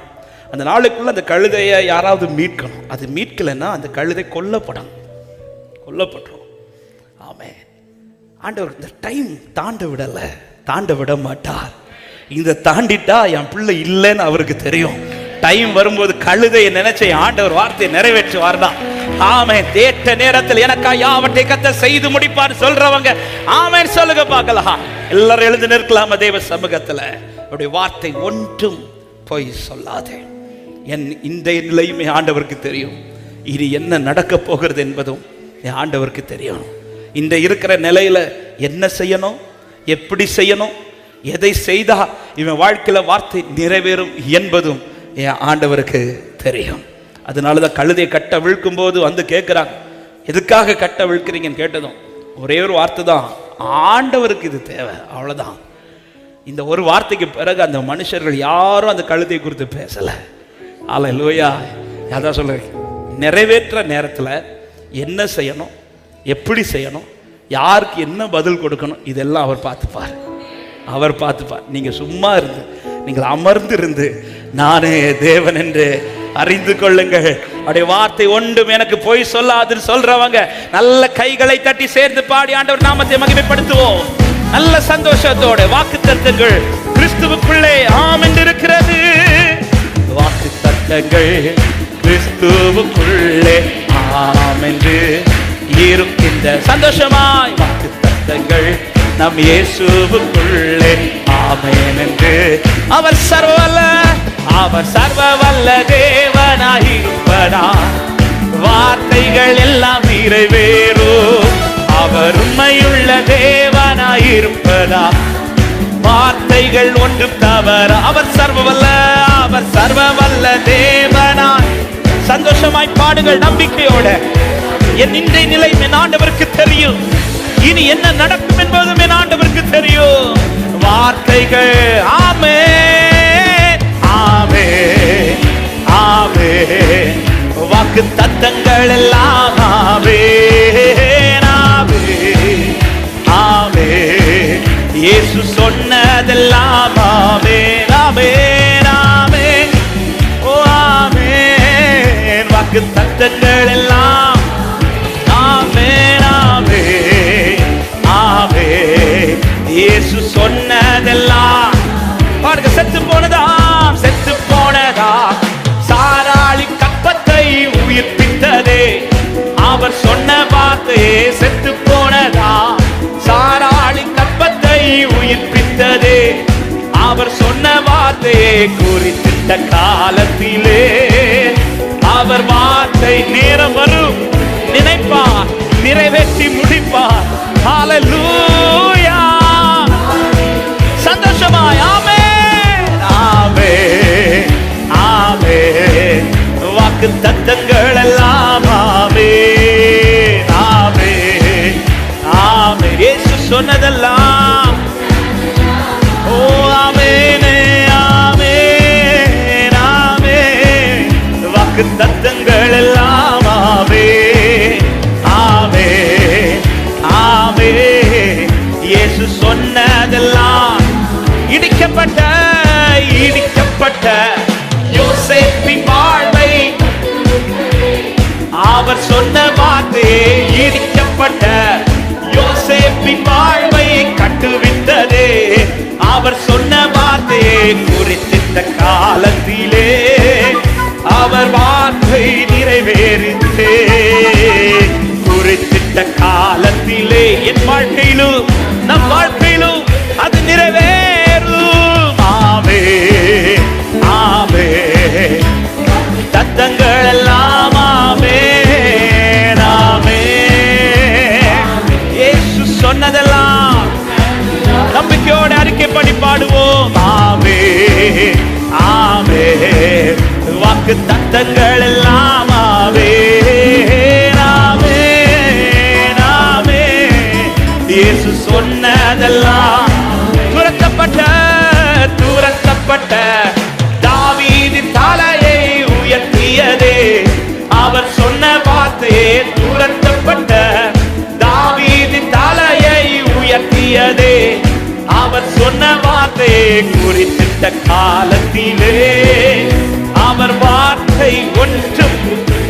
அந்த நாளுக்குள்ள அந்த கழுதையை யாராவது மீட்கணும். அது மீட்கலைன்னா அந்த கழுதை கொல்லப்பட்டுரும். ஆமென். ஆண்டவர் இந்த டைம் தாண்ட விடலை, தாண்ட விட மாட்டார். இந்த தாண்டிட்டா என் பிள்ளை இல்லைன்னு அவருக்கு தெரியும். டைம் வரும்போது கழுதையை நினைச்ச ஆண்டவர் வார்த்தையை நிறைவேற்றுவார்தான். ஆமென். தேட்ட நேரத்தில் எனக்கா யாவற்றை கர்த்தர் செய்து முடிப்பார் சொல்றவங்க ஆமென் சொல்லுங்க பார்க்கலாம். எல்லாரும் எழுந்து நிற்கலாம தேவ சமூகத்துல. அவருடைய வார்த்தை ஒன்றும் போய் சொல்லாதே. என் இந்த நிலையுமே ஆண்டவருக்கு தெரியும். இனி என்ன நடக்க போகிறது என்பதும் என் ஆண்டவருக்கு தெரியும். இந்த இருக்கிற நிலையில என்ன செய்யணும், எப்படி செய்யணும், எதை செய்தா இவன் வாழ்க்கையில வார்த்தை நிறைவேறும் என்பதும் என் ஆண்டவருக்கு தெரியும். அதனாலதான் கழுதையை கட்ட விழுக்கும் போது வந்து கேட்கிறாங்க, எதுக்காக கட்ட விழுக்கிறீங்கன்னு கேட்டதும் ஒரே ஒரு வார்த்தை தான், ஆண்டவருக்கு இது தேவை, அவ்வளவுதான். இந்த ஒரு வார்த்தைக்கு பிறகு அந்த மனுஷர்கள் யாரும் அந்த கழுதை குறித்து பேசல. ஹல்லேலூயா. அதான் சொல்ல, நிறைவேற்ற நேரத்தில் என்ன செய்யணும், எப்படி செய்யணும், யாருக்கு என்ன பதில் கொடுக்கணும், இதெல்லாம் அவர் பார்த்துப்பார். நீங்க சும்மா இருந்து, நீங்கள் அமர்ந்து இருந்து நானே தேவன் என்று அறிந்து கொள்ளுங்கள். அவருடைய வார்த்தை ஒன்றும் எனக்கு போய் சொல்லாதுன்னு சொல்றவங்க நல்ல கைகளை தட்டி சேர்ந்து பாடி ஆண்டவர் நாமத்தை மகிமைப்படுத்துவோம். நல்ல சந்தோஷத்தோட வாக்குத்தத்தங்கள் கிறிஸ்துவுக்குள்ளே ஆம் என்று இருக்கிறது. வாக்குத்தத்தங்கள் கிறிஸ்துவுக்குள்ளே ஆம் என்று இருக்கின்ற சந்தோஷமாய் வாக்குத்தத்தங்கள் நம் இயேசுவுக்குள்ளே ஆமென் என்று. அவர் சர்வவல்ல தேவனாயிருப்பதா வார்த்தைகள் எல்லாம் நிறைவேறும். அவர் உண்மையுள்ள தேவனாயிருப்பதா வார்த்தைகள் ஒன்றும் தவற. அவர் சர்வவல்ல தேவனாய். சந்தோஷமாய் பாடுங்கள் நம்பிக்கையோட. என் இன்றைய நிலை என் ஆண்டவருக்கு தெரியும். இனி என்ன நடக்கும் என்பதும் என் ஆண்டவருக்கு தெரியும். வார்த்தைகள் ஆமென் ஆமென் ஆமென். வாக்கு தத்தங்கள் எல்லாம் ஆமென் ஆமென் ஆமென். இயேசு சொன்னதெல்லாம் ஆமென் ஆமென் ஆமென். ஓ ஆமென். வாக்கு தத்தங்கள் எல்லாம் ஆமென் ஆமென் ஆமென். இயேசு சொன்னதெல்லாம் பாருங்க. செத்து போனதா சாராளி கப்பத்தை உயிர்ப்பித்ததே அவர் சொன்ன வார்த்தையே. செத்து போனதா சாராளி கப்பத்தை உயிர்ப்பித்ததே அவர் சொன்ன வார்த்தையே. குறித்திட்ட காலத்திலே அவர் வார்த்தை நேரம் வரும் நினைப்பார், நிறைவேற்றி முடிப்பார். ஹல்லேலூயா. சந்தோஷமாய் ஆமென் ஆமென் ஆமென். வாக்கு தத்தங்கள் எல்லாம் ஆமென் ஆமென் ஆமென். இயேசு சொன்னதெல்லாம் ஓ ஆமென் ஆமென் ஆமென். வாக்கு தத்தங்கள் எல்லாம் ஆமென் ஆமென் ஆமென். இயேசு சொன்னதெல்லாம் இடிக்கப்பட்ட யோசேப்பின் வாழ்வை அவர் சொன்ன வார்த்தையே. இடிக்கப்பட்ட யோசேப்பின் வாழ்வை கட்டுவித்ததே அவர் சொன்ன வார்த்தையே. குறித்திட்ட காலத்திலே அவர் வார்த்தை நிறைவேறித்தே. குறித்திட்ட காலத்திலே என் வாழ்க்கையிலும் நம் வாழ்க்கையிலும் அது நிறைவேறும். ஆமென் ஆமென். தத்தங்கள் எல்லாம் சத்தங்கள் எல்லாம் ஆவே நாமே நாமே. இயேசு சொன்னதெல்லாம் துரத்தப்பட்ட தாவீதின் தலையை உயர்த்தியதே. அவர் சொன்ன வார்த்தையே துரத்தப்பட்ட தாவீதின் தலையை உயர்த்தியதே. அவர் சொன்ன வார்த்தையை குறித்திட்ட காலத்திலே அவர் வார்த்தை ஒன்றும்,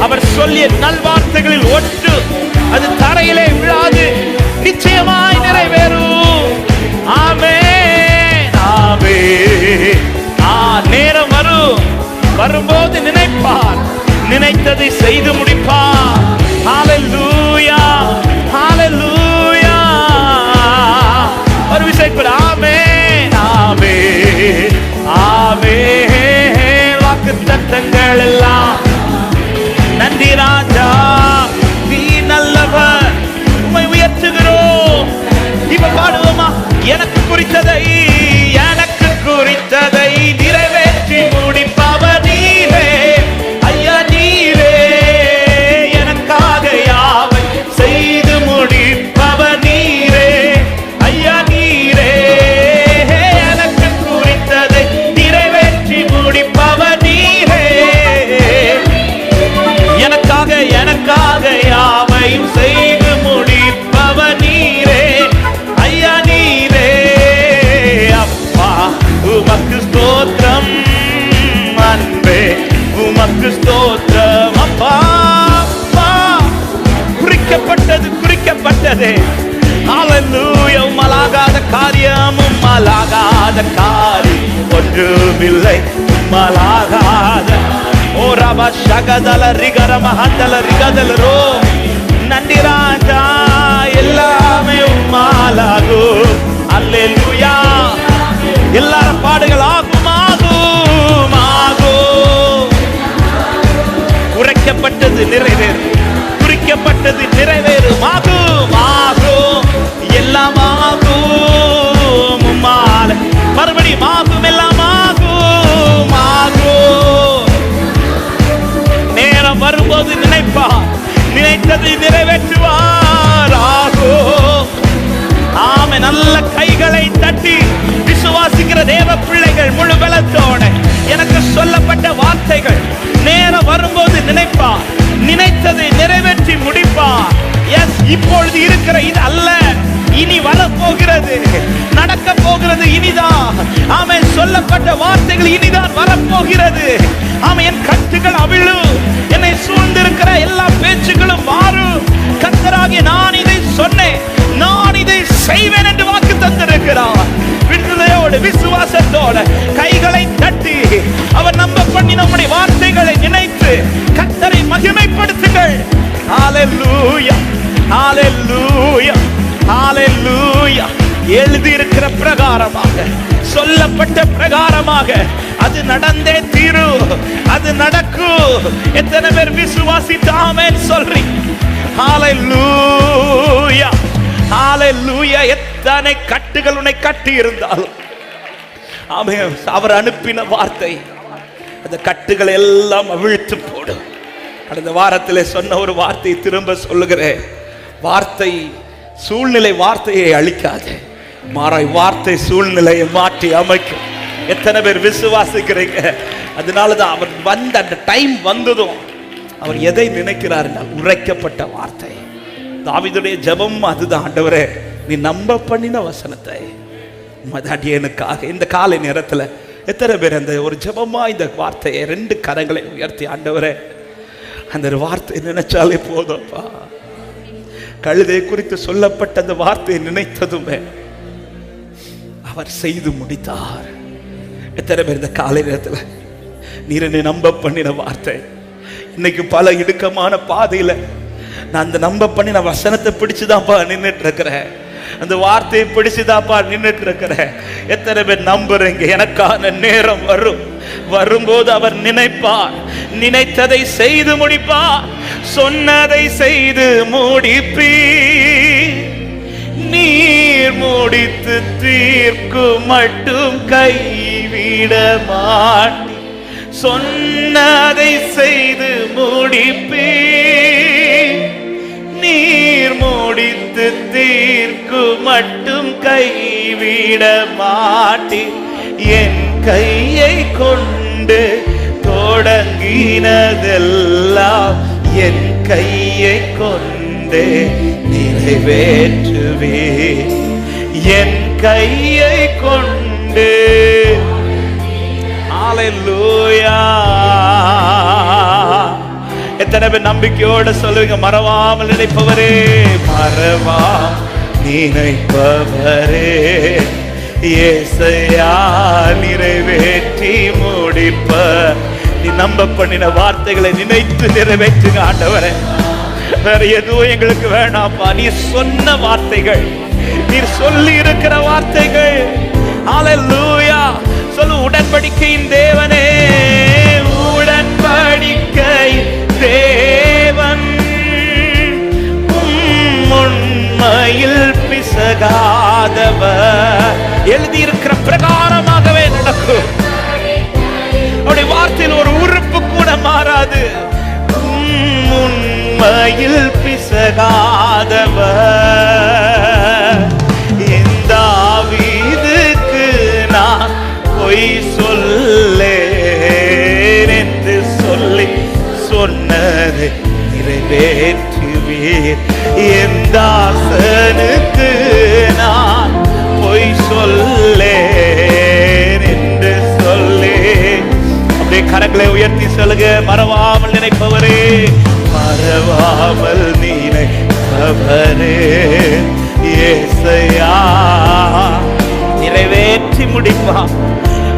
அவர் சொல்லிய நல்வார்த்தைகளில் ஒன்று அது தரையிலே விழாது, நிச்சயமாய் நிறைவேறும். ஆமென் ஆமென். நேரம் வரும்போது நினைப்பார், நினைத்ததை செய்து முடிப்பார். ஹல்லேலூயா ஹல்லேலூயா. ஒரு விஷயம் கூட ஆமென் ஆமென் ஆமென். வாக்குத்தத்தங்கள் எல்லாம் நன்றி ராஜா, நீ நல்லவர், உம்மை உயர்த்துகிறோம். இப்ப பாடுவோமா? எனக்கு குறித்ததை நிறைவேற்றி முடிப்பவர் நீரே ஐயா, நீரே எனக்காக யாவை செய்து முடிப்பவர் நீரே ஐயா, நீரே எனக்கு குறித்ததை நிறைவேற்றி முடிப்பவர் நீரே. எனக்காக யாவையும் செய்து முடிப்பவர் நீரே ஐயா, நீரே. அப்பா உமக்கு ஸ்தோத்திரம், அன்பே உமக்கு ஸ்தோத்திரம். அப்பா அப்பா, குறிக்கப்பட்டது ஹல்லேலூயா. உம்மலாகாத காரியம் ஒன்றுமில்லை, உம்மலாகாத. ஓ ரபா ஷகதல ரிகர மஹந்தல ரிகதலரோ. நன்றி ராஜா, எல்லாமே உம்மாலாகும். அல்லேலூயா. எல்லாரும் பாடுகள் ஆகும் ஆகும் ஆகும். உரைக்கப்பட்டது நிறைவேறும், குறிக்கப்பட்டது நிறைவேறும். ஆகும் ஆகும், எல்லாம் ஆகும் உம்மால. மறுபடியும் ஆகும், எல்லாம் ஆகும் ஆகும். நேரம் வரும்போது நினைப்பார், நினைத்ததை நிறைவேற்றுவார். ஆகும். ஆமே. நல்ல கைகளை தட்டி விசுவாசிக்கிற தேவ பிள்ளைகள் முழு பலத்தோட எனக்கு சொல்லப்பட்ட வார்த்தைகள் நேரம் வரும்போது நினைப்பார், நினைத்ததை நிறைவேற்றி முடிப்பார். எஸ், இப்பொழுது இருக்கிற இது அல்ல, இனி வரப்போகிறது, நடக்க போகிறது இனிதான். ஆமே. சொல்லப்பட்ட வார்த்தைகள் இனிதான் வரப்போகிறது. ஆமே. என் கட்டுகள் அவிழும், என்னை சூழ்ந்திருக்கிற எல்லா பேச்சுகளும் மாறும். கர்த்தராகிய நான் இதை சொன்னேன், நான் இதை செய்வேன் என்று வாக்கு தந்திருக்கிறார். விடுதலையோடு விசுவாசத்தோட கைகளை தட்டி அவர் நம்ப பண்ணி நம்முடைய வார்த்தைகளை நினைத்து கர்த்தரை மகிமைப்படுத்துங்கள். ஹல்லேலூயா ஹல்லேலூயா ஹல்லேலூயா. எழுதியிருக்கிற பிரகாரமாக, சொல்லப்பட்ட பிரகாரமாக அது நடந்தே தீரும், அது நடக்கும். எத்தனை பேர் விசுவாசித்து ஆமென் சொல்றீங்க? ஹல்லேலூயா ஹல்லேலூயா. எத்தனை கட்டுகள் உன்னை கட்டி இருந்தாலும் ஆமென், அவர் அனுப்பின வார்த்தை அந்த கட்டுகளை எல்லாம் அவிழ்த்து போடும். கடந்த வாரத்திலே சொன்ன ஒரு வார்த்தையை திரும்ப சொல்லுகிறேன். வார்த்தை சூழ்நிலை வார்த்தையை அழிக்காது, மாறாய் வார்த்தை சூழ்நிலையை மாற்றி அமைக்கும். எத்தனை பேர் விசுவாசிக்கிறீங்க? அதனாலதான் அவர் வந்த அந்த டைம் வந்ததும் அவர் எதை நினைக்கிறார்? உரைக்கப்பட்ட வார்த்தை. தாவீதுடைய ஜெபம் அதுதான். ஆண்டவரே, நீ நம்ப பண்ணின வசனத்தை மதாடியனுக்காக இந்த காலை நேரத்தில் எத்தனை பேர் அந்த ஒரு ஜெபமா இந்த வார்த்தையை ரெண்டு கரங்களை உயர்த்தி, ஆண்டவரே அந்த வார்த்தை நினைச்சாலே போதும்ப்பா. கழுதை குறித்து சொல்லப்பட்ட அந்த வார்த்தையை நினைத்ததுமே அவர் செய்து முடித்தார். எத்தனை பேர் இந்த காலை நேரத்தில் நீர் என்னை நம்ப பண்ணின வார்த்தை, இன்னைக்கு பல இடுக்கமான பாதையில நான் அந்த நம்ப பண்ணின வசனத்தை பிடிச்சுதான்ப்பா நின்றுட்டு இருக்கிறேன், அந்த வார்த்தையை பிடிச்சுதான்ப்பா நின்றுட்டு இருக்கிறேன். எத்தனை பேர் நம்புறீங்க? எனக்கான நேரம் வரும், வரும்போது அவர் நினைப்பார், நினைத்ததை செய்து முடிப்பார், சொன்னதை செய்து முடிப்பீ. நீர் முடித்து தீர்க்கும் மட்டும் கைவிட மாட்டி, சொன்னதை செய்து முடிப்பீர். நீர் முடித்து தீர்க்கும் மட்டும் கைவிட மாட்டீர். என் கையை கொண்டு தொடங்கினதெல்லாம் என் கையை கொண்டே நிறைவேற்றுவேன். என் கையை கொண்டு. ஹல்லேலூயா. எத்தனை பேர் நம்பிக்கையோட சொல்லுங்க, மறவாமல் நினைப்பவரே, மறவா நினைப்பவரே, ஏசையா நிறைவேற்றி முடிப்ப. நீ நம்ப பண்ணின வார்த்தைகளை நினைத்து நிறைவேற்றுங்க ஆண்டவரே. வேற எதுவும் எங்களுக்கு வேணாப்பா. நீ சொன்ன வார்த்தைகள், நீ சொல்லி இருக்கிற வார்த்தைகள். ஹல்லேலூயா. சொல்லு, உடன்படிக்கையின் தேவனே, உடன்படிக்கையின் தேவன், உண்மையில் பிசகாதவர். எழுதியிருக்கிற பிரகாரமாகவே நடக்கும். அவருடைய வார்த்தையில் ஒரு உறுப்பு கூட மாறாது. உண்மையில் பிசகாதவர். இந்த தாவீதுக்கு நான் பொய் சொல்லேன் என்று சொல்லி சொன்னதை நிறைவேற்றுவீர். என் தாசனுக்கு நான் பொய் சொல்லேன் என்று சொல்லி. அப்படியே கரங்களை உயர்த்தி சொல்லுங்க, மறவாமல் நினைப்பவரே, மறவாமல் நினைப்பவரே, ஏசையா நிறைவேற்றி முடிப்பான்.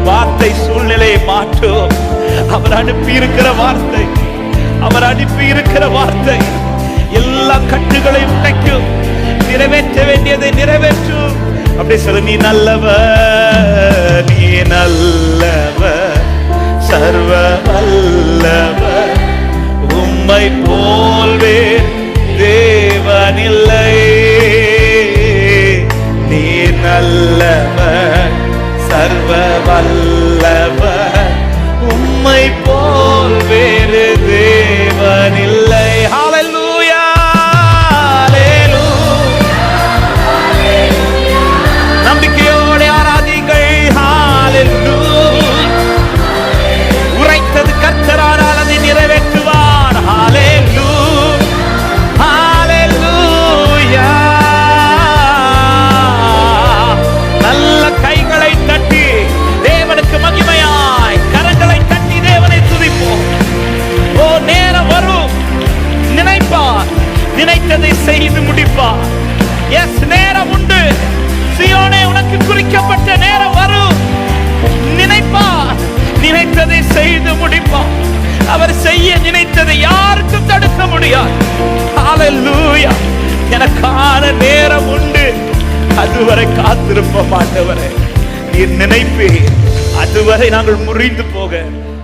வார்த்தை சூழ்நிலையை மாற்றும். அவர் அனுப்பி இருக்கிற வார்த்தை, அவர் அனுப்பி இருக்கிற வார்த்தை எல்லா கட்டுகளை உடைக்கும். நிறைவேற்ற வேண்டியதை நிறைவேற்றும். அப்படி சொல்ல, நீ நல்லவர், நீ நல்லவர், சர்வ வல்லவர், உம்மை போல்வே தேவனில்லை. நீ நல்லவர், சர்வ வல்லவர், உம்மை போல் வேறு தேவனில்லை. ஹல்லேலூயா, ஹல்லேலூயா. நம்பிக்கையோடு ஆராதிங்கள். ஹல்லேலூயா. உரைத்தது கர்த்தரானால் அதை நிறைவேற்றுவார். ஹல்லேலூயா, ஹல்லேலூயா. நல்ல கைகளை தட்டி தேவனுக்கு மகிமையாய் கரங்களை தட்டி தேவனை துதிப்போம். ஓ, நேரம் வரும், நினைப்பார், நினைத்ததை செய்து முடிப்பார். எஸ், நேரம் உண்டு. சீயோனே, உனக்கு குறிக்கப்பட்ட நேரம் வரும். நினைப்பார், நினைத்ததை செய்து முடிப்பார். அவர் செய்ய நினைத்ததை யாருக்கும் தடுக்க முடியாது. ஹல்லேலூயா. எனக்கான நேரம் உண்டு. அதுவரை காத்திருப்ப மாட்டவரே, நீர் நினைப்பீர். அதுவரை நாங்கள் முறிந்து போக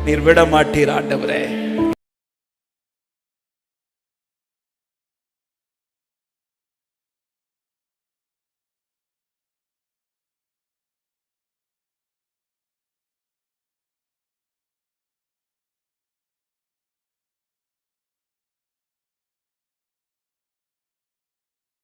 நீர் விட மாட்டீர் ஆண்டவரே.